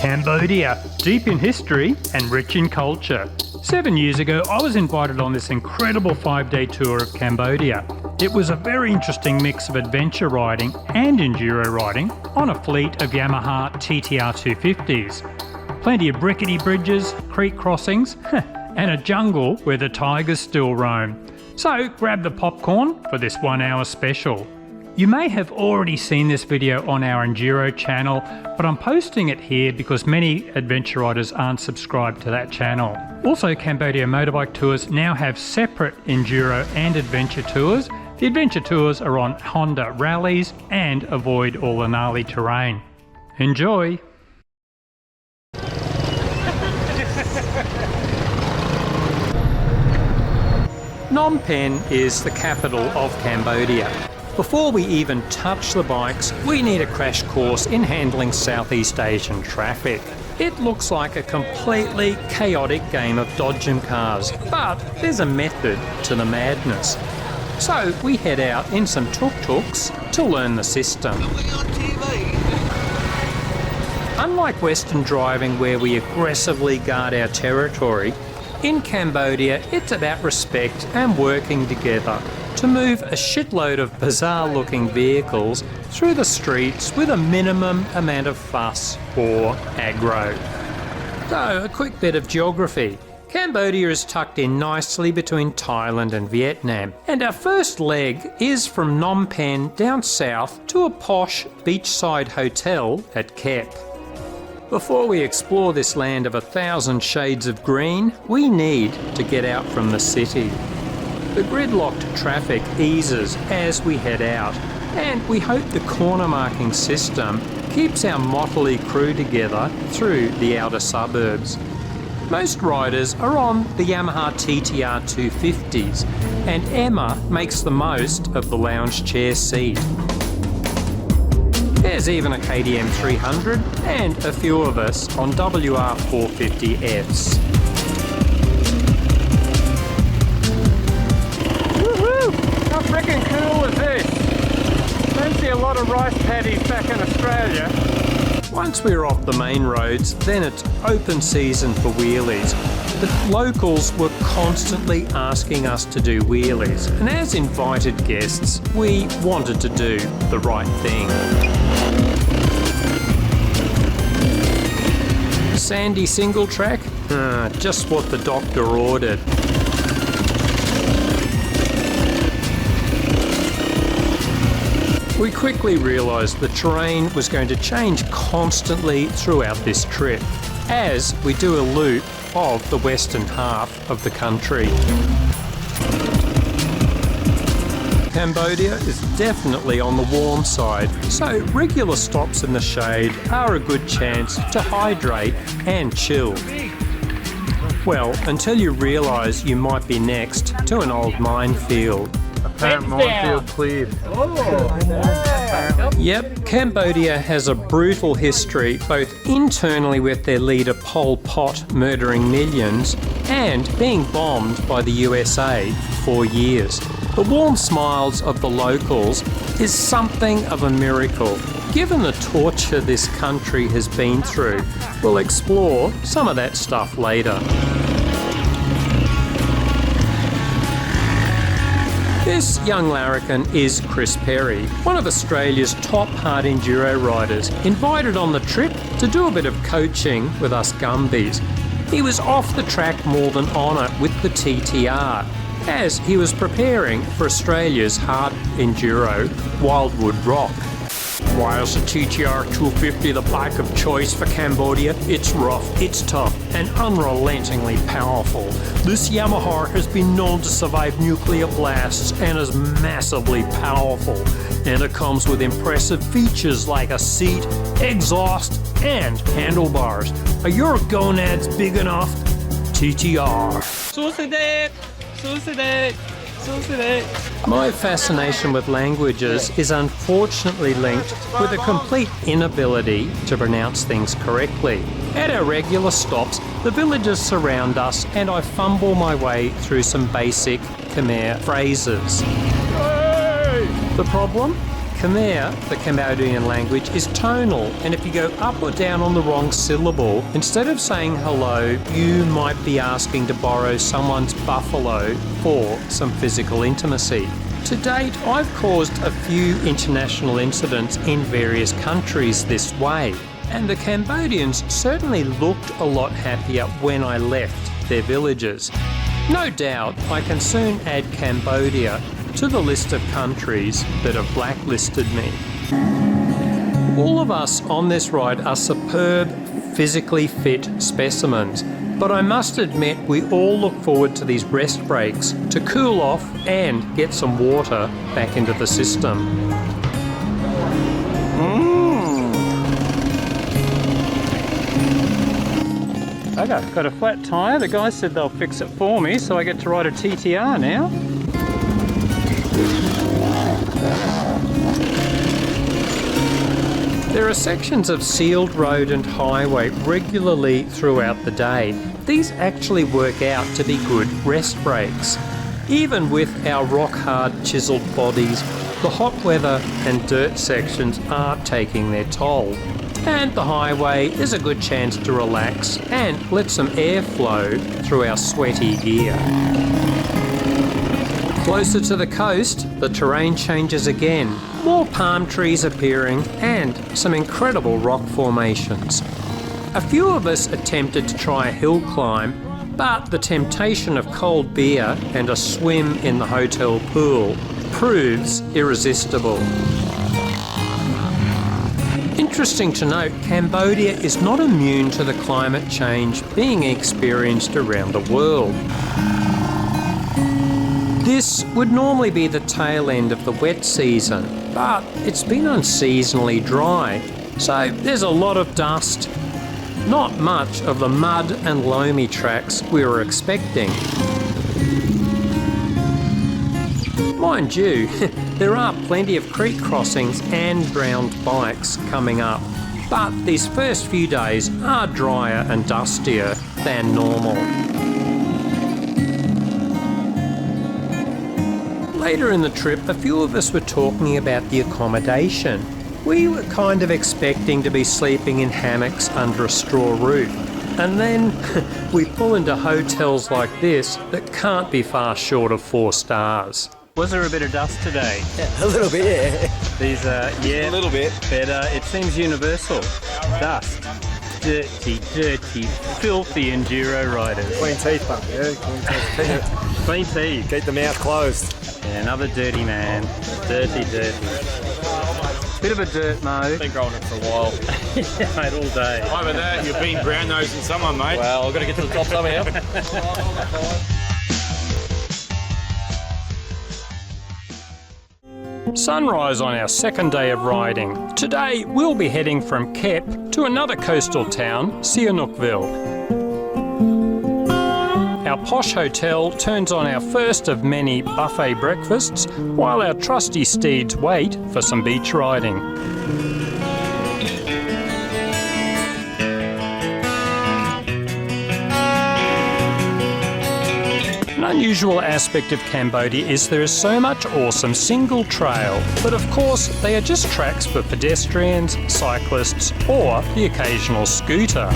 Cambodia, deep in history and rich in culture. 7 years ago, I was invited on this incredible 5-day tour of Cambodia. It was a very interesting mix of adventure riding and enduro riding on a fleet of Yamaha TTR 250s. Plenty of brickety bridges, creek crossings, and a jungle where the tigers still roam. So grab the popcorn for this 1 hour special. You may have already seen this video on our Enduro channel, but I'm posting it here because many adventure riders aren't subscribed to that channel. Also, Cambodia Motorbike Tours now have separate Enduro and Adventure Tours. The Adventure Tours are on Honda rallies and avoid all the gnarly terrain. Enjoy! Phnom Penh is the capital of Cambodia. Before we even touch the bikes, we need a crash course in handling Southeast Asian traffic. It looks like a completely chaotic game of dodgem cars, but there's a method to the madness. So we head out in some tuk-tuks to learn the system. Unlike Western driving where we aggressively guard our territory, in Cambodia it's about respect and working together to move a shitload of bizarre-looking vehicles through the streets with a minimum amount of fuss or aggro. So, a quick bit of geography. Cambodia is tucked in nicely between Thailand and Vietnam, and our first leg is from Phnom Penh down south to a posh beachside hotel at Kep. Before we explore this land of 1,000 shades of green, we need to get out from the city. The gridlocked traffic eases as we head out, and we hope the corner marking system keeps our motley crew together through the outer suburbs. Most riders are on the Yamaha TTR 250s, and Emma makes the most of the lounge chair seat. There's even a KTM 300 and a few of us on WR 450Fs. How freaking cool is this? Don't see a lot of rice paddies back in Australia. Once we're off the main roads, then it's open season for wheelies. The locals were constantly asking us to do wheelies, and as invited guests, we wanted to do the right thing. Sandy single track? Just what the doctor ordered. We quickly realised the terrain was going to change constantly throughout this trip, as we do a loop of the western half of the country. Cambodia is definitely on the warm side, so regular stops in the shade are a good chance to hydrate and chill. Well, until you realise you might be next to an old minefield. Apparent minefield cleared. Yep, Cambodia has a brutal history, both internally with their leader Pol Pot murdering millions and being bombed by the USA for years. The warm smiles of the locals is something of a miracle. Given the torture this country has been through, we'll explore some of that stuff later. This young larrikin is Chris Perry, one of Australia's top hard enduro riders, invited on the trip to do a bit of coaching with us Gumbies. He was off the track more than on it with the TTR, as he was preparing for Australia's hard enduro, Wildwood Rock. Why is the TTR 250 the bike of choice for Cambodia? It's rough, it's tough, and unrelentingly powerful. This Yamaha has been known to survive nuclear blasts and is massively powerful. And it comes with impressive features like a seat, exhaust, and handlebars. Are your gonads big enough? TTR. My fascination with languages is unfortunately linked with a complete inability to pronounce things correctly. At our regular stops, the villagers surround us and I fumble my way through some basic Khmer phrases. The problem? Khmer, the Cambodian language, is tonal, and if you go up or down on the wrong syllable, instead of saying hello, you might be asking to borrow someone's buffalo for some physical intimacy. To date, I've caused a few international incidents in various countries this way, and the Cambodians certainly looked a lot happier when I left their villages. No doubt, I can soon add Cambodia to the list of countries that have blacklisted me. All of us on this ride are superb, physically fit specimens, but I must admit we all look forward to these rest breaks to cool off and get some water back into the system. Okay, got a flat tyre. The guys said they'll fix it for me, so I get to ride a TTR now. There are sections of sealed road and highway regularly throughout the day. These actually work out to be good rest breaks. Even with our rock-hard chiselled bodies, the hot weather and dirt sections are taking their toll. And the highway is a good chance to relax and let some air flow through our sweaty gear. Closer to the coast, the terrain changes again. More palm trees appearing and some incredible rock formations. A few of us attempted to try a hill climb, but the temptation of cold beer and a swim in the hotel pool proves irresistible. Interesting to note, Cambodia is not immune to the climate change being experienced around the world. This would normally be the tail end of the wet season, but it's been unseasonably dry, so there's a lot of dust. Not much of the mud and loamy tracks we were expecting. Mind you, there are plenty of creek crossings and browned bikes coming up, but these first few days are drier and dustier than normal. Later in the trip, a few of us were talking about the accommodation. We were kind of expecting to be sleeping in hammocks under a straw roof, and then we pull into hotels like this that can't be far short of 4 stars. Was there a bit of dust today? A little bit, yeah. These, yeah, A little bit. but it seems universal. Dust. Dirty, filthy enduro riders. Clean teeth, punk, yeah. Clean teeth. Clean teeth. Keep the mouth closed. Yeah, another dirty man. Dirty. Bit of a dirt mo. Been growing it for a while. Yeah, mate, all day. Over there, you've been brown-nosing someone, mate. Well, I've got to get to the top somehow. Sunrise on our second day of riding. Today we'll be heading from Kep to another coastal town, Sihanoukville. Our posh hotel turns on our first of many buffet breakfasts, while our trusty steeds wait for some beach riding. An unusual aspect of Cambodia is there is so much awesome single trail, but of course they are just tracks for pedestrians, cyclists, or the occasional scooter.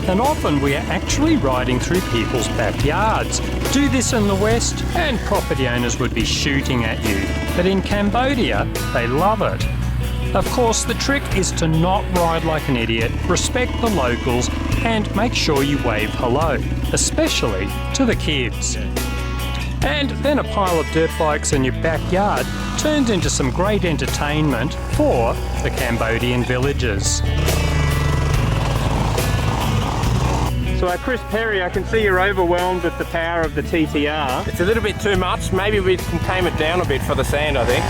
And often we are actually riding through people's backyards. Do this in the West and property owners would be shooting at you, but in Cambodia they love it. Of course, the trick is to not ride like an idiot, respect the locals, and make sure you wave hello, especially to the kids. And then a pile of dirt bikes in your backyard turns into some great entertainment for the Cambodian villagers. So Chris Perry, I can see you're overwhelmed with the power of the TTR. It's a little bit too much. Maybe we can tame it down a bit for the sand, I think.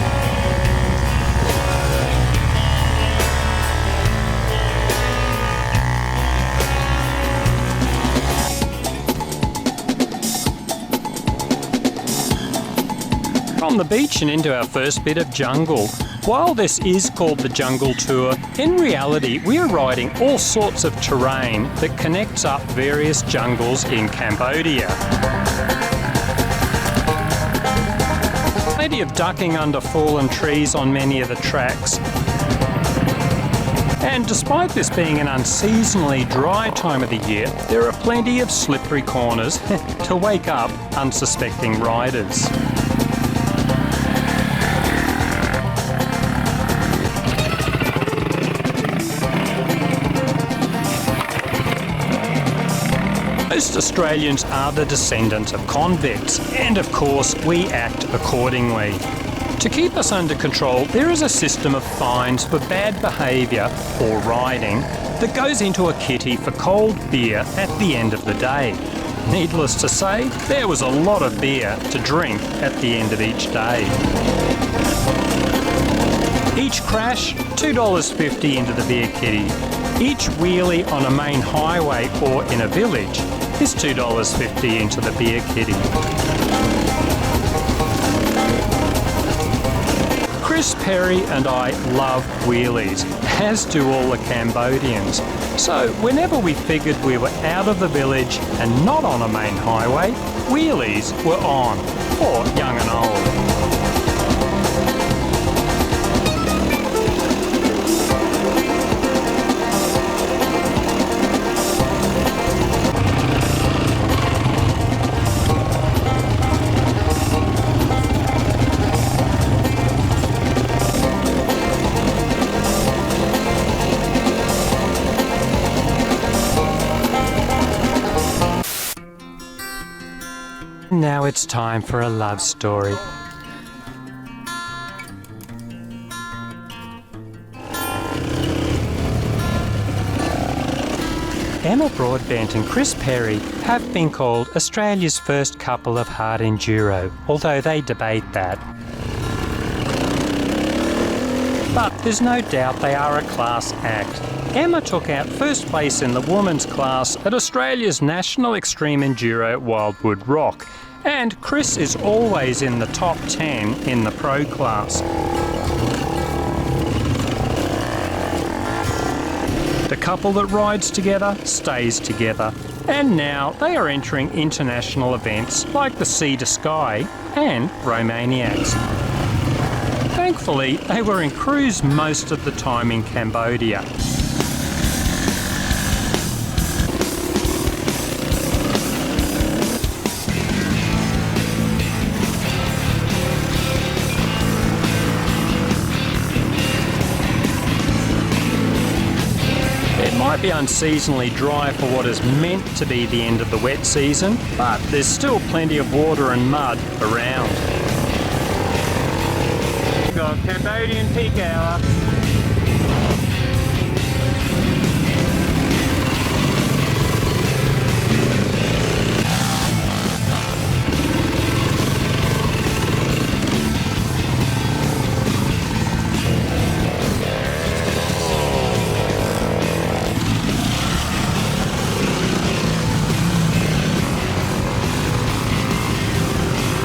From the beach and into our first bit of jungle. While this is called the Jungle Tour, in reality we are riding all sorts of terrain that connects up various jungles in Cambodia. plenty of ducking under fallen trees on many of the tracks. And despite this being an unseasonably dry time of the year, there are plenty of slippery corners to wake up unsuspecting riders. Most Australians are the descendants of convicts, and of course we act accordingly. To keep us under control, there is a system of fines for bad behaviour or riding that goes into a kitty for cold beer at the end of the day. Needless to say, there was a lot of beer to drink at the end of each day. Each crash, $2.50 into the beer kitty. Each wheelie on a main highway or in a village is $2.50 into the beer kitty. Chris Perry and I love wheelies, as do all the Cambodians. So whenever we figured we were out of the village and not on a main highway, wheelies were on, for young and old. Now it's time for a love story. Emma Broadbent and Chris Perry have been called Australia's first couple of hard enduro, although they debate that. But there's no doubt they are a class act. Emma took out first place in the women's class at Australia's National Extreme Enduro Wildwood Rock, and Chris is always in the top 10 in the pro class. The couple that rides together stays together, and now they are entering international events like the Sea to Sky and Romaniacs. Thankfully, they were in cruise most of the time in Cambodia. It might be unseasonably dry for what is meant to be the end of the wet season, but there's still plenty of water and mud around. We've got Cambodian peak hour.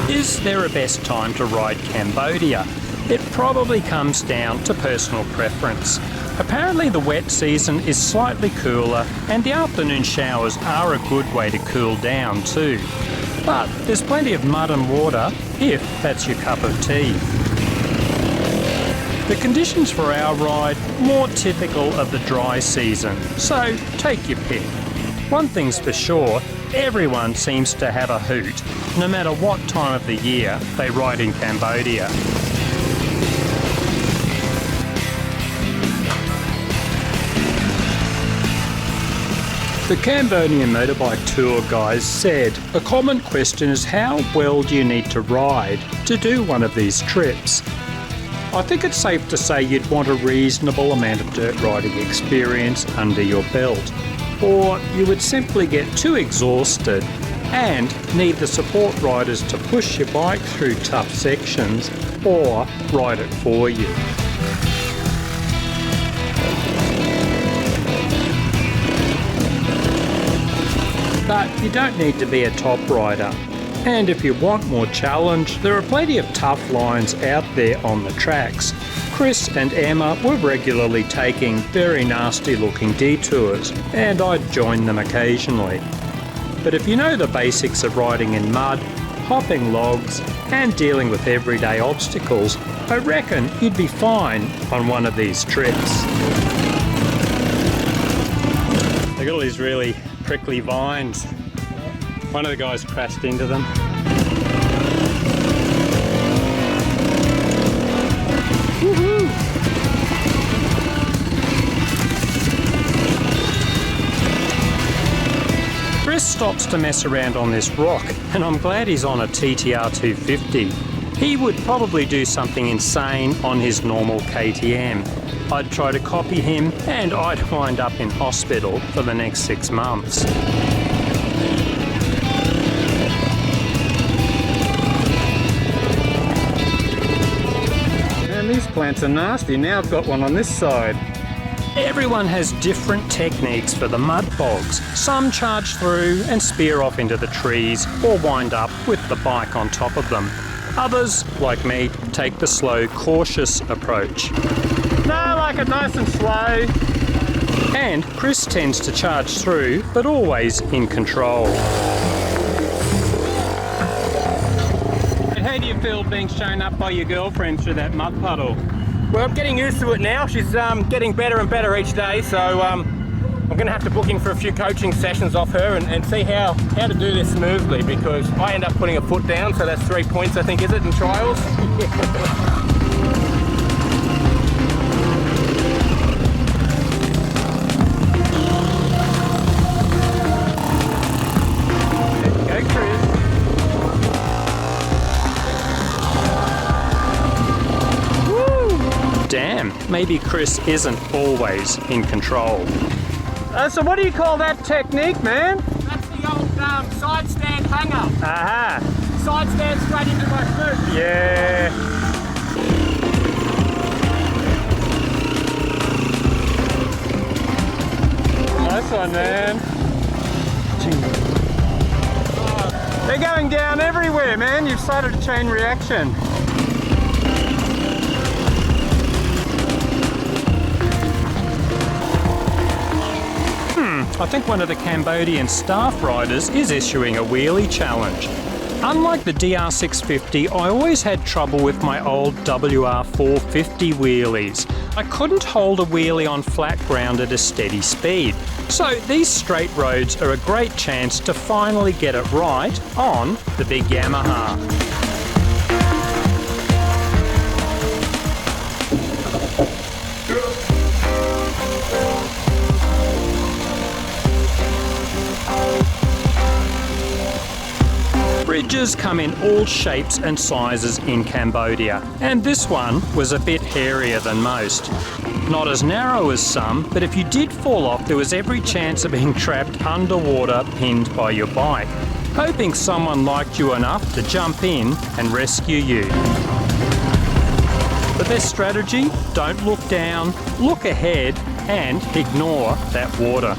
Is there a best time to ride Cambodia? It probably comes down to personal preference. Apparently the wet season is slightly cooler and the afternoon showers are a good way to cool down too. But there's plenty of mud and water if that's your cup of tea. The conditions for our ride more typical of the dry season, so take your pick. One thing's for sure, everyone seems to have a hoot, no matter what time of the year they ride in Cambodia. The Cambodian motorbike tour guys said, a common question is how well do you need to ride to do one of these trips? I think it's safe to say you'd want a reasonable amount of dirt riding experience under your belt, or you would simply get too exhausted and need the support riders to push your bike through tough sections or ride it for you. But you don't need to be a top rider. And if you want more challenge, there are plenty of tough lines out there on the tracks. Chris and Emma were regularly taking very nasty looking detours, and I'd join them occasionally. But if you know the basics of riding in mud, hopping logs, and dealing with everyday obstacles, I reckon you'd be fine on one of these trips. They got all these really prickly vines. One of the guys crashed into them. Woohoo! Chris stops to mess around on this rock, and I'm glad he's on a TTR 250. He would probably do something insane on his normal KTM. I'd try to copy him, and I'd wind up in hospital for the next 6 months. Man, these plants are nasty. Now I've got one on this side. Everyone has different techniques for the mud bogs. Some charge through and spear off into the trees or wind up with the bike on top of them. Others, like me, take the slow, cautious approach. No, I like it nice and slow. And Chris tends to charge through, but always in control. And how do you feel being shown up by your girlfriend through that mud puddle? Well, I'm getting used to it now. She's getting better and better each day, so I'm going to have to book in for a few coaching sessions off her and see how to do this smoothly, because I end up putting a foot down, so that's 3 points, I think, is it, in trials? Go, Chris. Damn, maybe Chris isn't always in control. So what do you call that technique, man? That's the old side stand hanger. Aha. Side stand straight into my foot. Yeah. Nice one, man. They're going down everywhere, man. You've started a chain reaction. I think one of the Cambodian staff riders is issuing a wheelie challenge. Unlike the DR650, I always had trouble with my old WR450 wheelies. I couldn't hold a wheelie on flat ground at a steady speed. So these straight roads are a great chance to finally get it right on the big Yamaha. Bridges come in all shapes and sizes in Cambodia, and this one was a bit hairier than most. Not as narrow as some, but if you did fall off, there was every chance of being trapped underwater, pinned by your bike, hoping someone liked you enough to jump in and rescue you. The best strategy? Don't look down, look ahead, and ignore that water.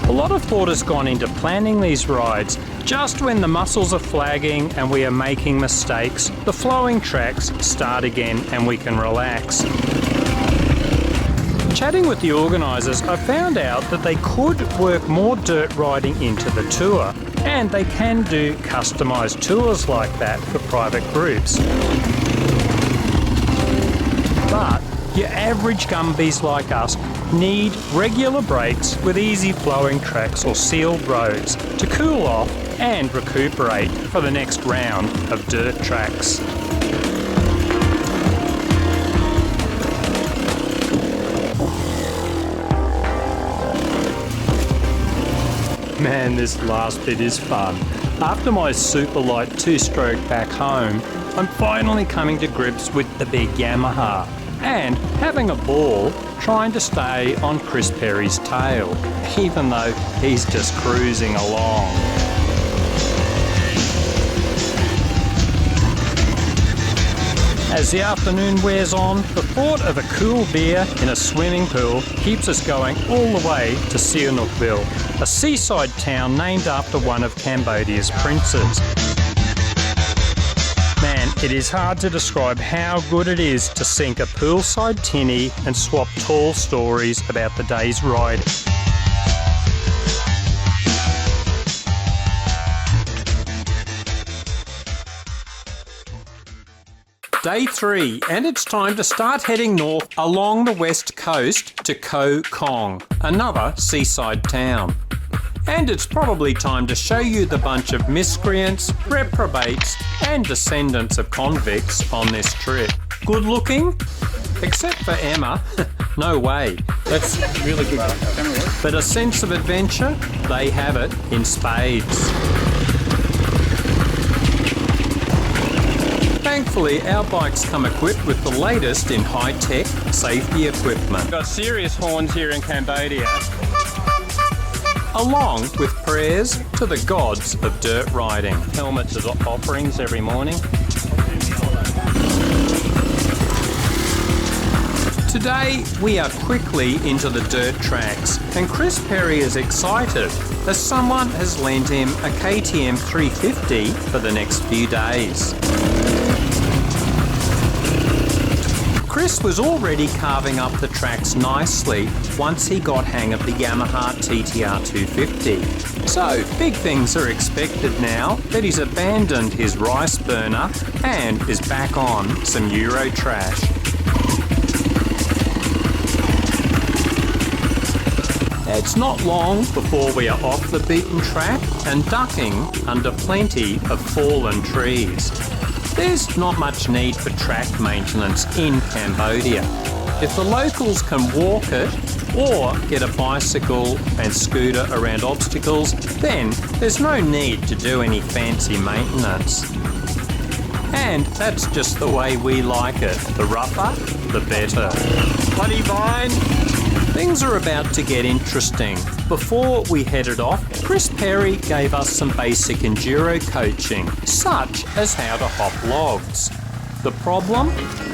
A lot of thought has gone into planning these rides. Just when the muscles are flagging and we are making mistakes, the flowing tracks start again and we can relax. Chatting with the organisers, I found out that they could work more dirt riding into the tour, and they can do customised tours like that for private groups. But your average gumbies like us need regular breaks with easy flowing tracks or sealed roads to cool off and recuperate for the next round of dirt tracks. Man, this last bit is fun. After my super light 2-stroke back home, I'm finally coming to grips with the big Yamaha and having a ball trying to stay on Chris Perry's tail, even though he's just cruising along. As the afternoon wears on, the thought of a cool beer in a swimming pool keeps us going all the way to Sihanoukville, a seaside town named after one of Cambodia's princes. Man, It is hard to describe how good it is to sink a poolside tinny and swap tall stories about the day's ride. Day 3, and it's time to start heading north along the west coast to Koh Kong, another seaside town. And it's probably time to show you the bunch of miscreants, reprobates and descendants of convicts on this trip. Good looking? Except for Emma. No way. That's really good. But a sense of adventure? They have it in spades. Thankfully, our bikes come equipped with the latest in high-tech safety equipment. We've got serious horns here in Cambodia. Along with prayers to the gods of dirt riding. Helmets as offerings every morning. Today, we are quickly into the dirt tracks, and Chris Perry is excited as someone has lent him a KTM 350 for the next few days. Chris was already carving up the tracks nicely once he got hang of the Yamaha TTR 250. So, big things are expected now that he's abandoned his rice burner and is back on some Euro trash. It's not long before we are off the beaten track and ducking under plenty of fallen trees. There's not much need for track maintenance in Cambodia. If the locals can walk it or get a bicycle and scooter around obstacles, then there's no need to do any fancy maintenance. And that's just the way we like it. The rougher, the better. Bloody vine. Things are about to get interesting. Before we headed off, Chris Perry gave us some basic enduro coaching, such as how to hop logs. The problem?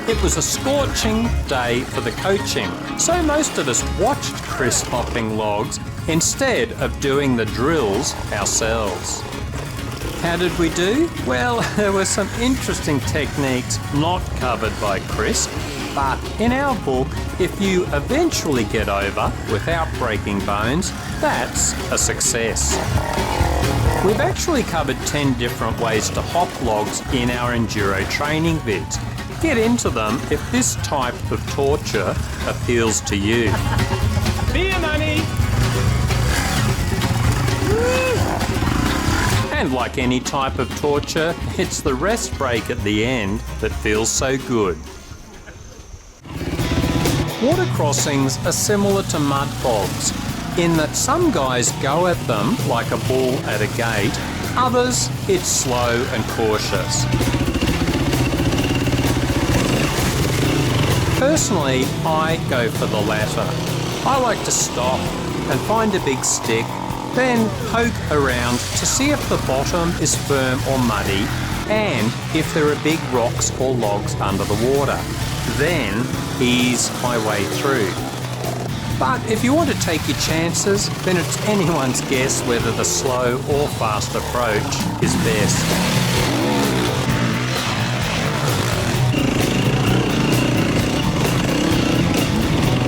It was a scorching day for the coaching, so most of us watched Chris hopping logs instead of doing the drills ourselves. How did we do? Well, there were some interesting techniques not covered by Chris, but in our book, if you eventually get over without breaking bones, that's a success. We've actually covered 10 different ways to hop logs in our enduro training vids. Get into them if this type of torture appeals to you. Beer money. And like any type of torture, it's the rest break at the end that feels so good. Water crossings are similar to mud bogs, in that some guys go at them like a bull at a gate, others it's slow and cautious. Personally, I go for the latter. I like to stop and find a big stick, then poke around to see if the bottom is firm or muddy and if there are big rocks or logs under the water. Then ease my way through. But if you want to take your chances, then it's anyone's guess whether the slow or fast approach is best.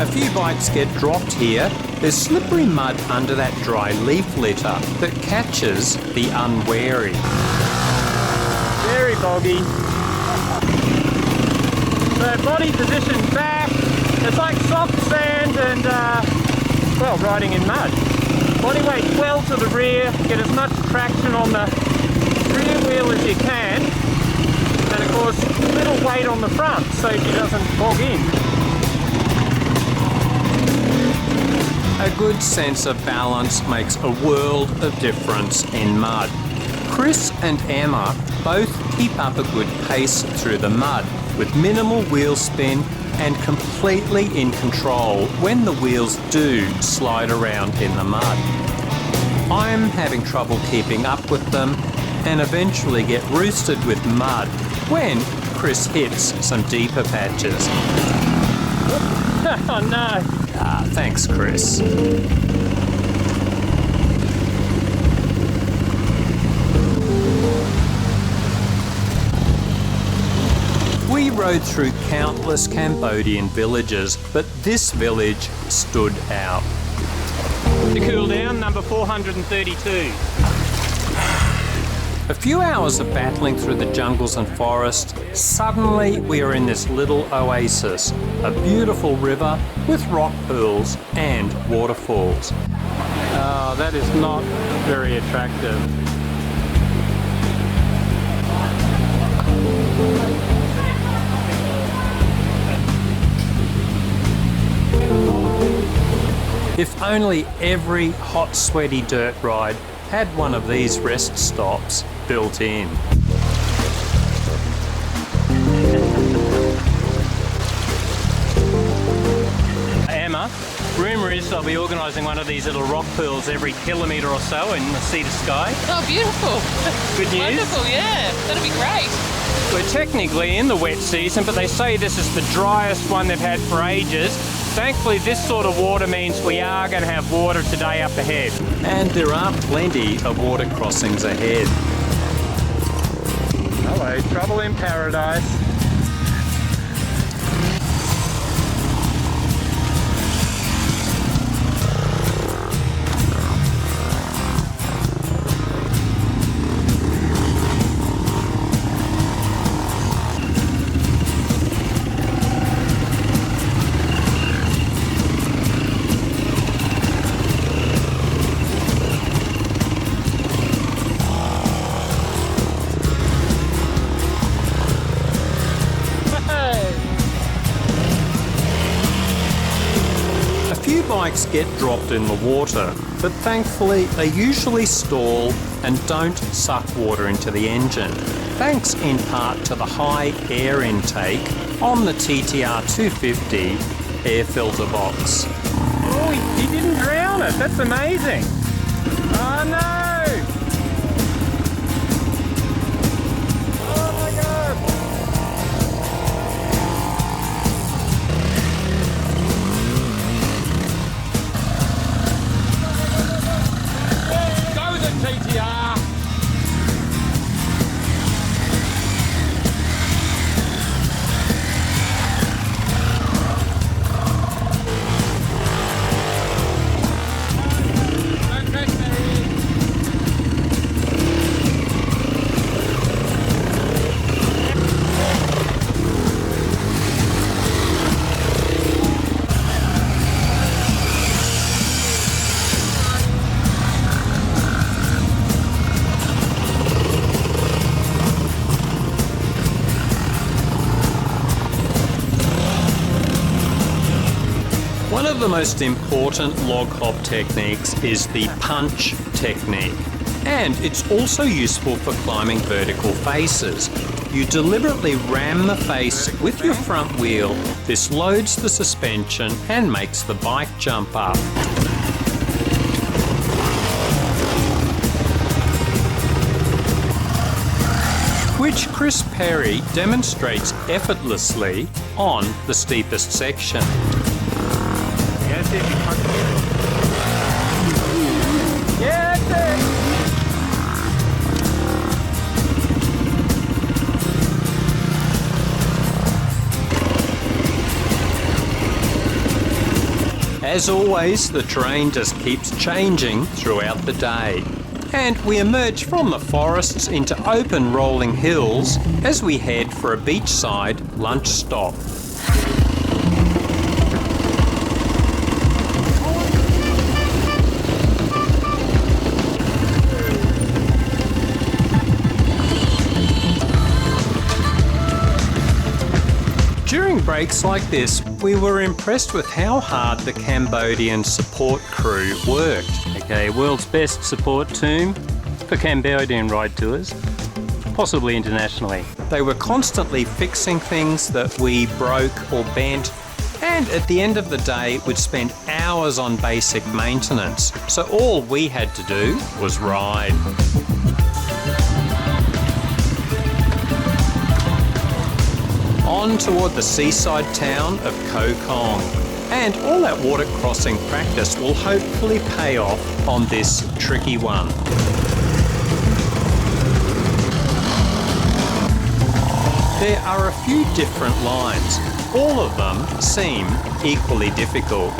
A few bikes get dropped here. There's slippery mud under that dry leaf litter that catches the unwary. Very boggy. So body position back. It's like soft sand and, well, riding in mud. Body weight well to the rear. Get as much traction on the rear wheel as you can. And of course, little weight on the front so she doesn't bog in. A good sense of balance makes a world of difference in mud. Chris and Emma both keep up a good pace through the mud with minimal wheel spin and completely in control when the wheels do slide around in the mud. I'm having trouble keeping up with them and eventually get roosted with mud when Chris hits some deeper patches. Oh no! Thanks, Chris. rode through countless Cambodian villages, but this village stood out. To cool down, number 432. A few hours of battling through the jungles and forest, suddenly we are in this little oasis, a beautiful river with rock pools and waterfalls. Oh, that is not very attractive. If only every hot, sweaty dirt ride had one of these rest stops built in. Emma, rumour is I'll be organising one of these little rock pools every kilometre or so in the sea to sky. Oh, beautiful. Good news. Wonderful, yeah. That'll be great. We're technically in the wet season, but they say this is the driest one they've had for ages. Thankfully, this sort of water means we are going to have water today up ahead. And there are plenty of water crossings ahead. Hello, trouble in paradise. Bikes get dropped in the water, but thankfully they usually stall and don't suck water into the engine, thanks in part to the high air intake on the TTR 250 air filter box. Oh, he didn't drown it. That's amazing. Oh no! Oh my god! TTR. One of the most important log hop techniques is the punch technique, and it's also useful for climbing vertical faces. You deliberately ram the face with your front wheel. This loads the suspension and makes the bike jump up. Which Chris Perry demonstrates effortlessly on the steepest section. Yeah, that's it. As always, the terrain just keeps changing throughout the day. And we emerge from the forests into open rolling hills as we head for a beachside lunch stop. During breaks like this, we were impressed with how hard the Cambodian support crew worked. Okay, world's best support team for Cambodian ride tours, possibly internationally. They were constantly fixing things that we broke or bent, and at the end of the day, we'd spend hours on basic maintenance. So all we had to do was ride. On toward the seaside town of Koh Kong. And all that water crossing practice will hopefully pay off on this tricky one. there are a few different lines. All of them seem equally difficult.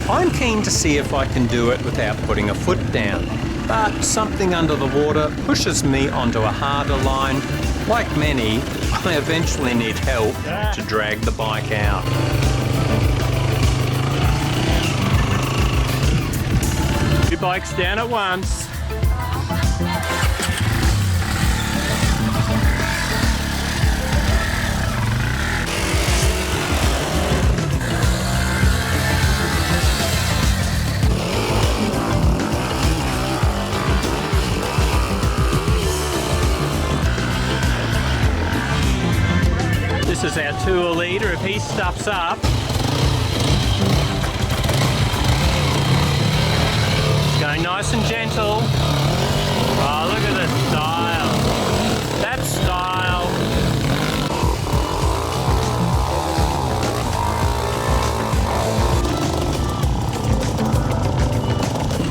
I'm keen to see if I can do it without putting a foot down, but something under the water pushes me onto a harder line. Like many, I eventually need help to drag the bike out. Two bikes down at once. This is our tour leader. If he stuffs up, going nice and gentle. Oh, look at the style. That style.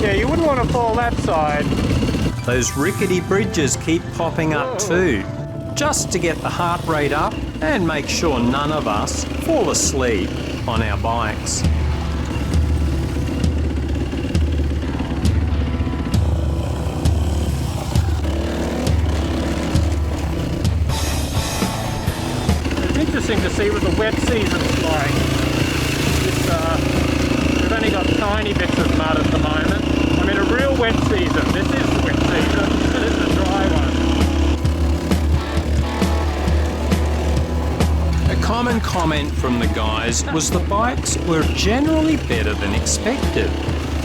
Yeah, you wouldn't want to fall that side. Those rickety bridges keep popping up too, just to get the heart rate up and make sure none of us fall asleep on our bikes. It's interesting to see what the wet season's like. We've only got tiny bits of mud at the moment. I mean, a real wet season. This is the wet season. This is a dry one. A common comment from the guys was the bikes were generally better than expected.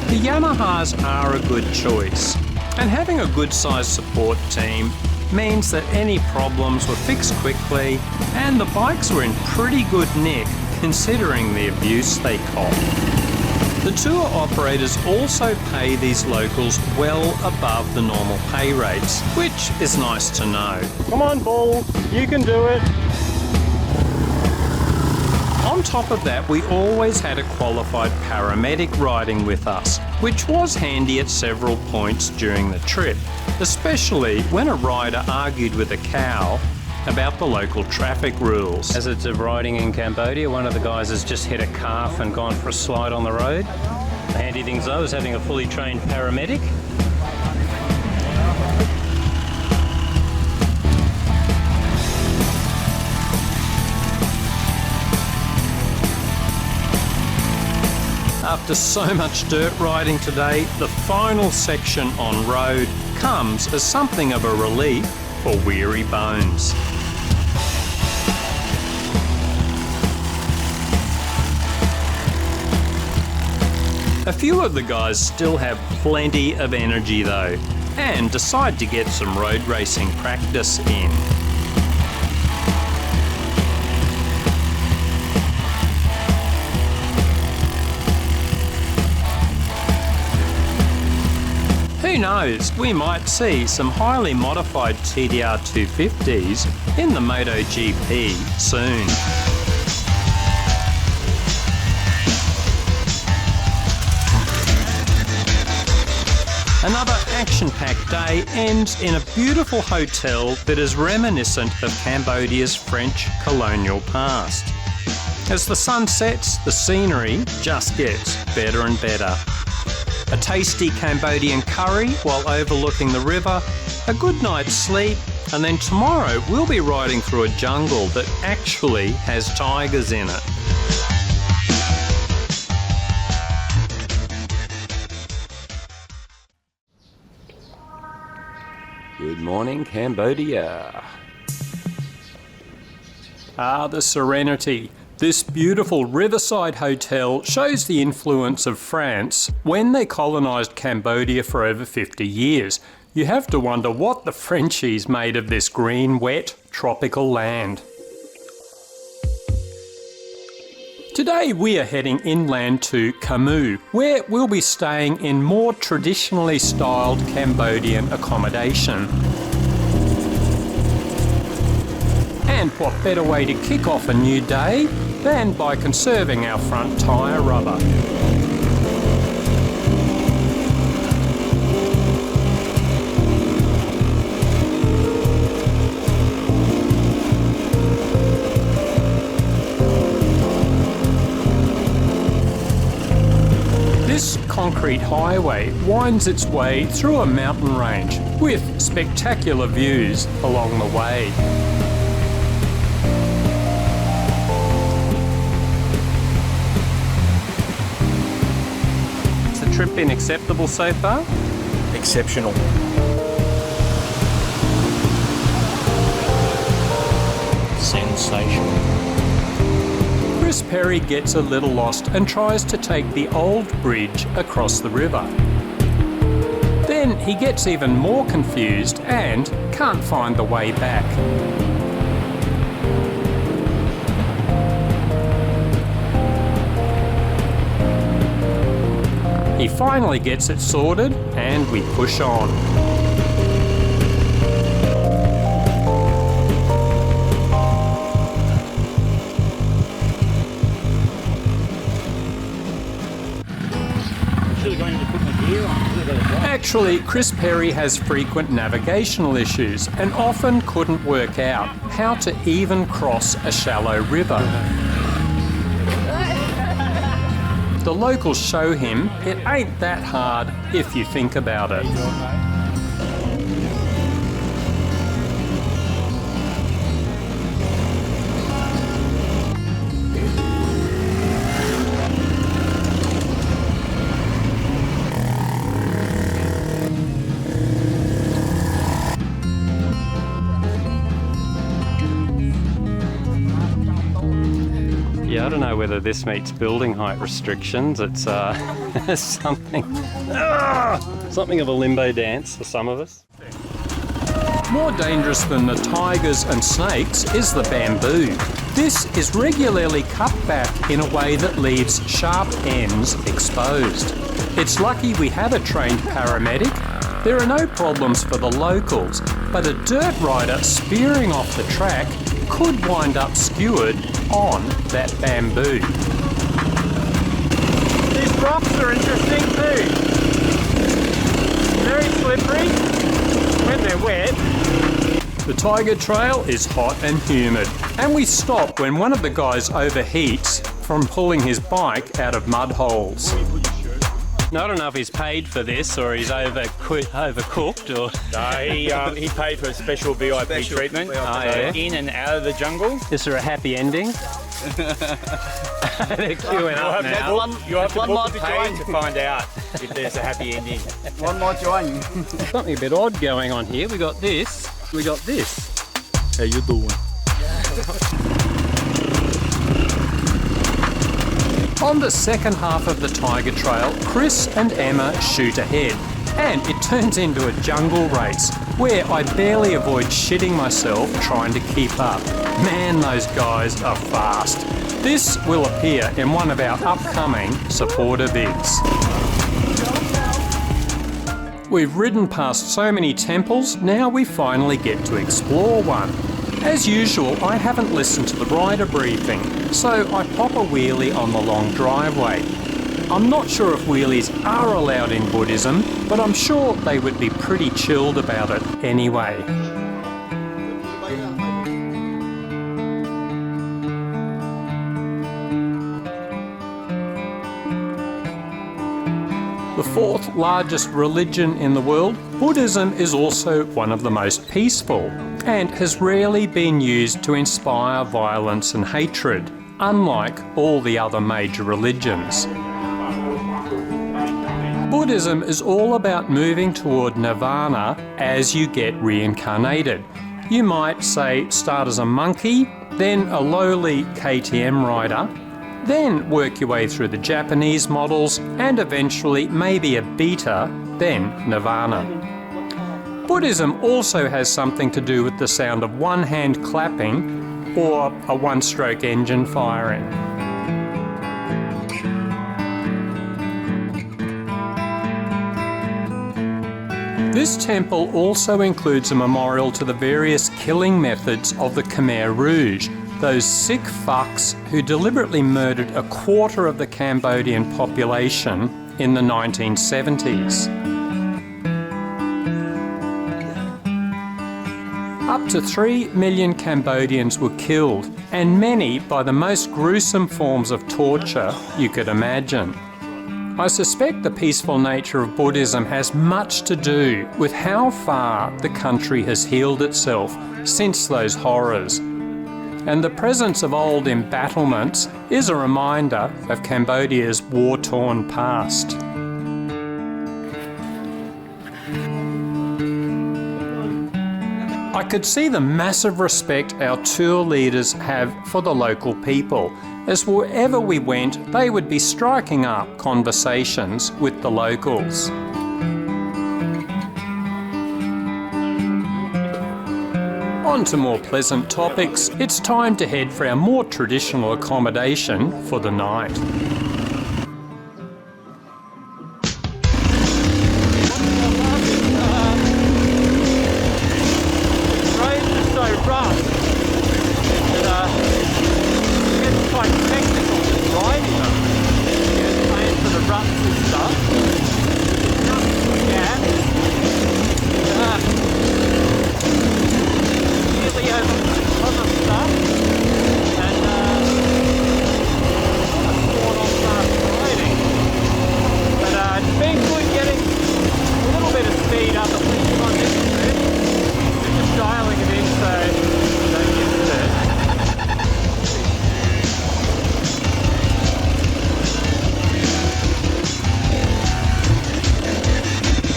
The Yamahas are a good choice, and having a good sized support team means that any problems were fixed quickly and the bikes were in pretty good nick considering the abuse they copped. The tour operators also pay these locals well above the normal pay rates, which is nice to know. Come on, Bull. You can do it. On top of that, we always had a qualified paramedic riding with us, which was handy at several points during the trip, especially when a rider argued with a cow about the local traffic rules. As it's riding in Cambodia, one of the guys has just hit a calf and gone for a slide on the road. The handy thing though is having a fully trained paramedic. After so much dirt riding today, the final section on road comes as something of a relief for weary bones. A few of the guys still have plenty of energy though, and decide to get some road racing practice in. Who knows, we might see some highly modified TDR 250s in the MotoGP soon. Another action-packed day ends in a beautiful hotel that is reminiscent of Cambodia's French colonial past. As the sun sets, the scenery just gets better and better. A tasty Cambodian curry while overlooking the river, a good night's sleep, and then tomorrow we'll be riding through a jungle that actually has tigers in it. Good morning, Cambodia. Ah, the serenity. This beautiful riverside hotel shows the influence of France when they colonised Cambodia for over 50 years. You have to wonder what the Frenchies made of this green, wet, tropical land. Today we are heading inland to Camus, where we'll be staying in more traditionally styled Cambodian accommodation. And what better way to kick off a new day than by conserving our front tyre rubber. concrete highway winds its way through a mountain range with spectacular views along the way. Has the trip been acceptable so far? Exceptional. Sensational. Chris Perry gets a little lost and tries to take the old bridge across the river. Then he gets even more confused and can't find the way back. He finally gets it sorted and we push on. Actually, Chris Perry has frequent navigational issues and often couldn't work out how to even cross a shallow river. The locals show him it ain't that hard if you think about it. Yeah, I don't know whether this meets building height restrictions. It's something of a limbo dance for some of us. More dangerous than the tigers and snakes is the bamboo. This is regularly cut back in a way that leaves sharp ends exposed. It's lucky we have a trained paramedic. There are no problems for the locals, but a dirt rider spearing off the track could wind up skewered on that bamboo. These rocks are interesting too. Very slippery when they're wet. The Tiger Trail is hot and humid, and we stop when one of the guys overheats from pulling his bike out of mud holes. I don't know if he's paid for this or he's overcooked or... No, he paid for a special VIP treatment. In and out of the jungle. Is there a happy ending? They're queuing up now. You have to book the page to find out if there's a happy ending. One more join. Something a bit odd going on here. We got this. How you doing? On the second half of the Tiger Trail, Chris and Emma shoot ahead, and it turns into a jungle race where I barely avoid shitting myself trying to keep up. Man, those guys are fast. This will appear in one of our upcoming supporter vids. We've ridden past so many temples, now we finally get to explore one. As usual, I haven't listened to the rider briefing, so I pop a wheelie on the long driveway. I'm not sure if wheelies are allowed in Buddhism, but I'm sure they would be pretty chilled about it anyway. The fourth largest religion in the world, Buddhism is also one of the most peaceful and has rarely been used to inspire violence and hatred, unlike all the other major religions. Buddhism is all about moving toward nirvana as you get reincarnated. You might, say, start as a monkey, then a lowly KTM rider, then work your way through the Japanese models, and eventually maybe a beta, then nirvana. Buddhism also has something to do with the sound of one hand clapping or a one-stroke engine firing. This temple also includes a memorial to the various killing methods of the Khmer Rouge, those sick fucks who deliberately murdered a quarter of the Cambodian population in the 1970s. Up to 3 million Cambodians were killed, and many by the most gruesome forms of torture you could imagine. I suspect the peaceful nature of Buddhism has much to do with how far the country has healed itself since those horrors. And the presence of old embattlements is a reminder of Cambodia's war-torn past. I could see the massive respect our tour leaders have for the local people, as wherever we went, they would be striking up conversations with the locals. On to more pleasant topics, it's time to head for our more traditional accommodation for the night.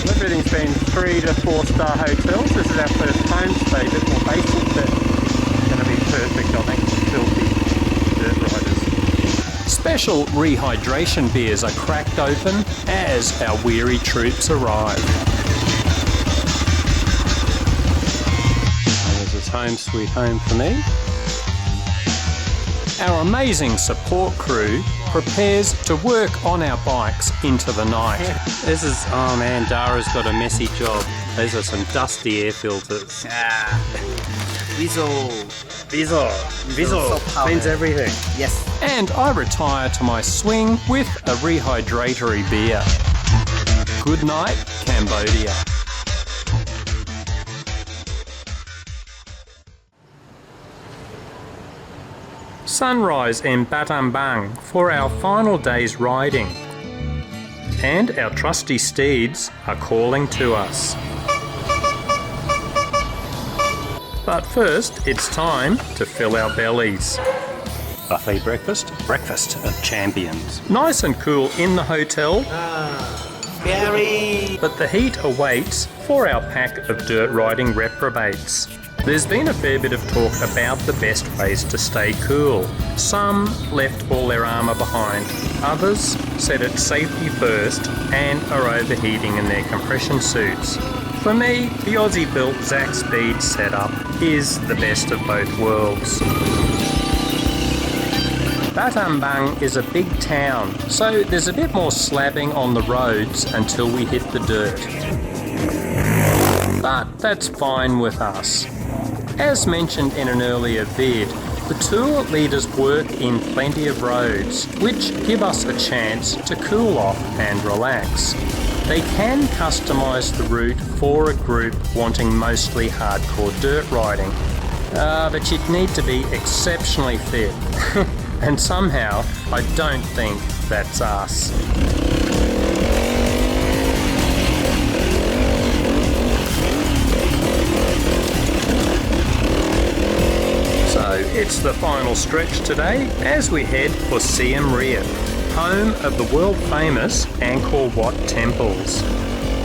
Everything's been 3 to 4-star hotels. This is our first homestay, a bit more basic, but going to be perfect, I think, for filthy dirt riders. Special rehydration beers are cracked open as our weary troops arrive. This is home sweet home for me. Our amazing support crew prepares to work on our bikes into the night. This is, oh man, Dara's got a messy job. Those are some dusty air filters. Visual means everything. Yes. And I retire to my swing with a rehydratory beer. Good night, Cambodia. Sunrise in Battambang for our final day's riding. And our trusty steeds are calling to us. But first, it's time to fill our bellies. Buffet breakfast? Breakfast of champions. Nice and cool in the hotel, Gary. but the heat awaits for our pack of dirt riding reprobates. There's been a fair bit of talk about the best ways to stay cool. Some left all their armour behind. Others said it's safety first and are overheating in their compression suits. For me, the Aussie-built Zac Speed setup is the best of both worlds. Battambang is a big town, so there's a bit more slabbing on the roads until we hit the dirt. But that's fine with us. As mentioned in an earlier vid, the tour leaders work in plenty of roads, which give us a chance to cool off and relax. They can customise the route for a group wanting mostly hardcore dirt riding, but you'd need to be exceptionally fit. And somehow, I don't think that's us. So it's the final stretch today as we head for Siem Reap, home of the world famous Angkor Wat temples.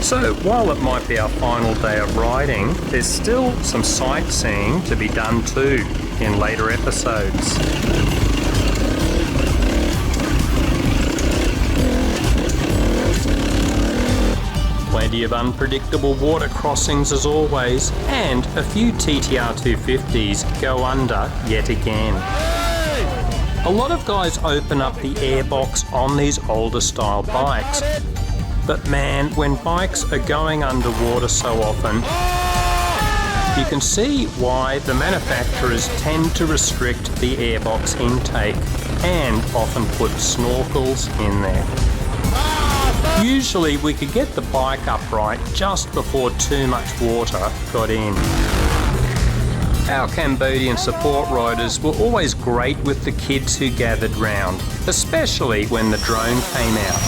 So while it might be our final day of riding, there's still some sightseeing to be done too in later episodes. Plenty of unpredictable water crossings as always, and a few TTR 250s go under yet again. A lot of guys open up the airbox on these older style bikes, but man, when bikes are going underwater so often, you can see why the manufacturers tend to restrict the airbox intake and often put snorkels in there. Usually we could get the bike upright just before too much water got in. Our Cambodian support riders were always great with the kids who gathered round, especially when the drone came out.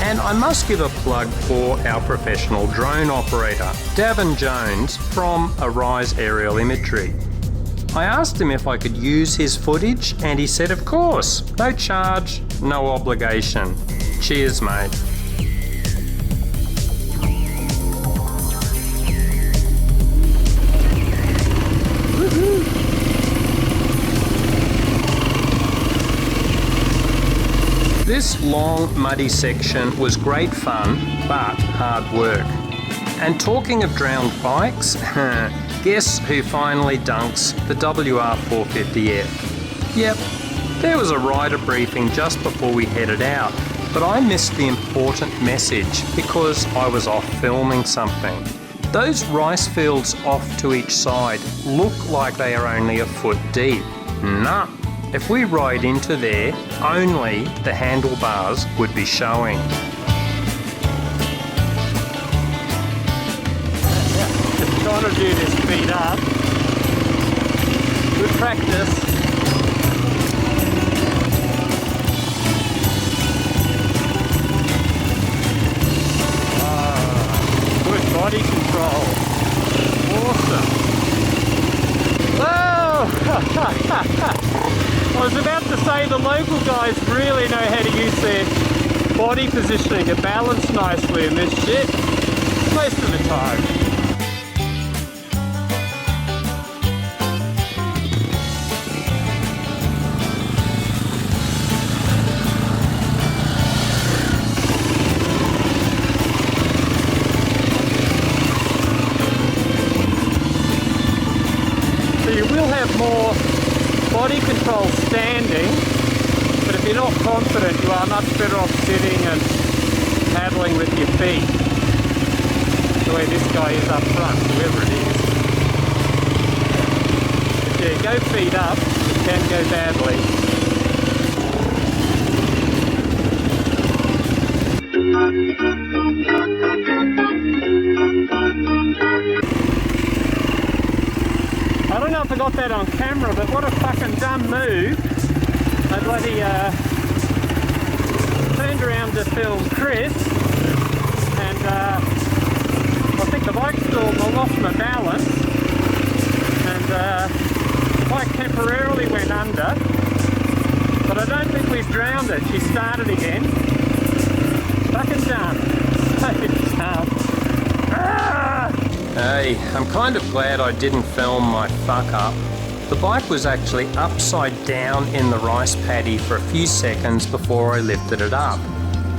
And I must give a plug for our professional drone operator, Davin Jones from Arise Aerial Imagery. I asked him if I could use his footage and he said of course, no charge, no obligation. Cheers mate. This long muddy section was great fun but hard work. And talking of drowned bikes, guess who finally dunks the WR450F? Yep, there was a rider briefing just before we headed out, but I missed the important message because I was off filming something. Those rice fields off to each side look like they are only a foot deep. Nah, if we ride into there, only the handlebars would be showing. Trying to do this speed up. Good practice. Good body control. Awesome. Whoa! I was about to say the local guys really know how to use their body positioning to balance nicely in this shit. Most of the time. You will have more body control standing, but if you're not confident, you are much better off sitting and paddling with your feet, the way this guy is up front, whoever it is. If you go feet up, it can go badly. I don't know if I got that on camera, but what a fucking dumb move. I bloody turned around to film Chris, and I think the bike stalled, I lost my balance, and the bike temporarily went under, but I don't think we've drowned it. She started again. Fucking dumb. So dumb. Ah! Hey, I'm kind of glad I didn't film my fuck up. The bike was actually upside down in the rice paddy for a few seconds before I lifted it up.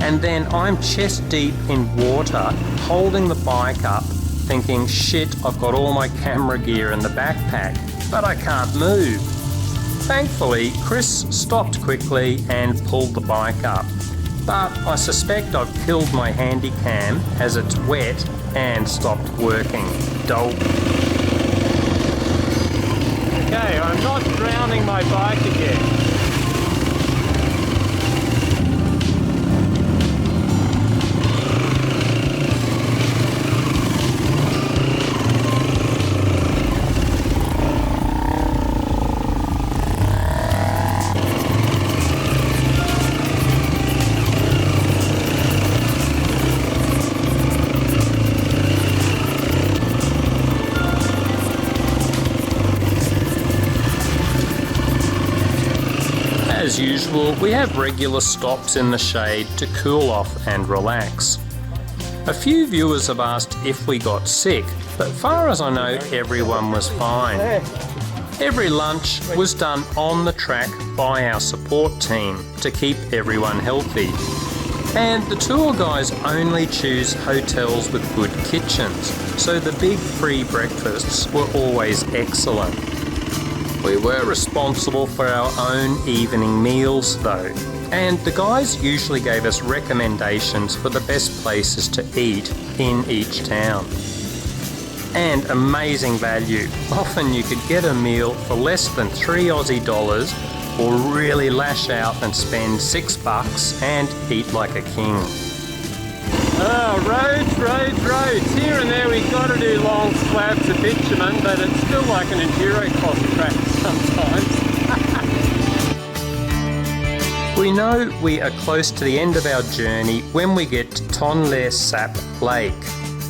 And then I'm chest deep in water, holding the bike up, thinking, shit, I've got all my camera gear in the backpack, but I can't move. Thankfully, Chris stopped quickly and pulled the bike up. But I suspect I've killed my handy cam as it's wet and stopped working. Dope. Okay, I'm not drowning my bike again. As usual, we have regular stops in the shade to cool off and relax. A few viewers have asked if we got sick, but far as I know, everyone was fine. Every lunch was done on the track by our support team to keep everyone healthy. And the tour guys only choose hotels with good kitchens, so the big free breakfasts were always excellent. We were responsible for our own evening meals though, and the guys usually gave us recommendations for the best places to eat in each town. And amazing value. Often you could get a meal for less than $3 Aussie or really lash out and spend $6 and eat like a king. Oh, roads. Here and there we've got to do long slabs of bitumen, but it's still like an enduro cross track sometimes. We We know we are close to the end of our journey when we get to Tonle Sap Lake,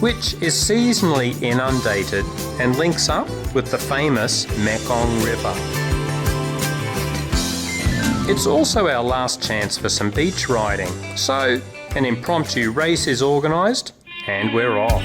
which is seasonally inundated and links up with the famous Mekong River. It's also our last chance for some beach riding, so an impromptu race is organised and we're off.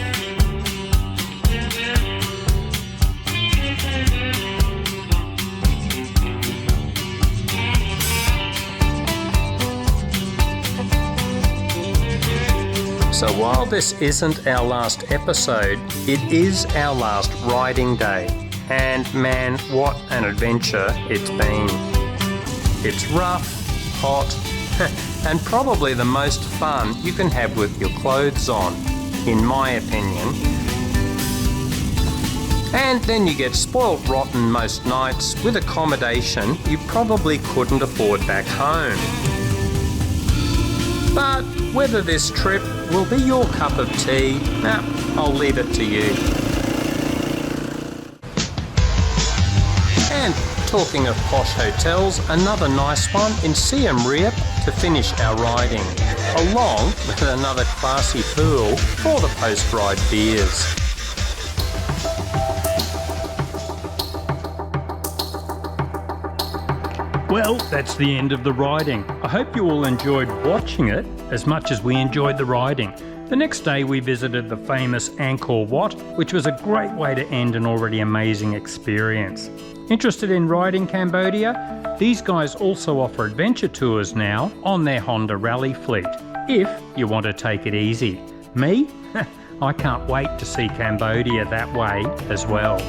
So while this isn't our last episode, it is our last riding day. And man, what an adventure it's been. It's rough, hot, and probably the most fun you can have with your clothes on, in my opinion. And then you get spoilt rotten most nights with accommodation you probably couldn't afford back home. But whether this trip will be your cup of tea, I'll leave it to you. And talking of posh hotels, another nice one in Siem Reap to finish our riding, along with another classy pool for the post-ride beers. Well, that's the end of the riding. I hope you all enjoyed watching it as much as we enjoyed the riding. The next day we visited the famous Angkor Wat, which was a great way to end an already amazing experience. Interested in riding Cambodia? These guys also offer adventure tours now on their Honda Rally fleet, if you want to take it easy. Me? I can't wait to see Cambodia that way as well.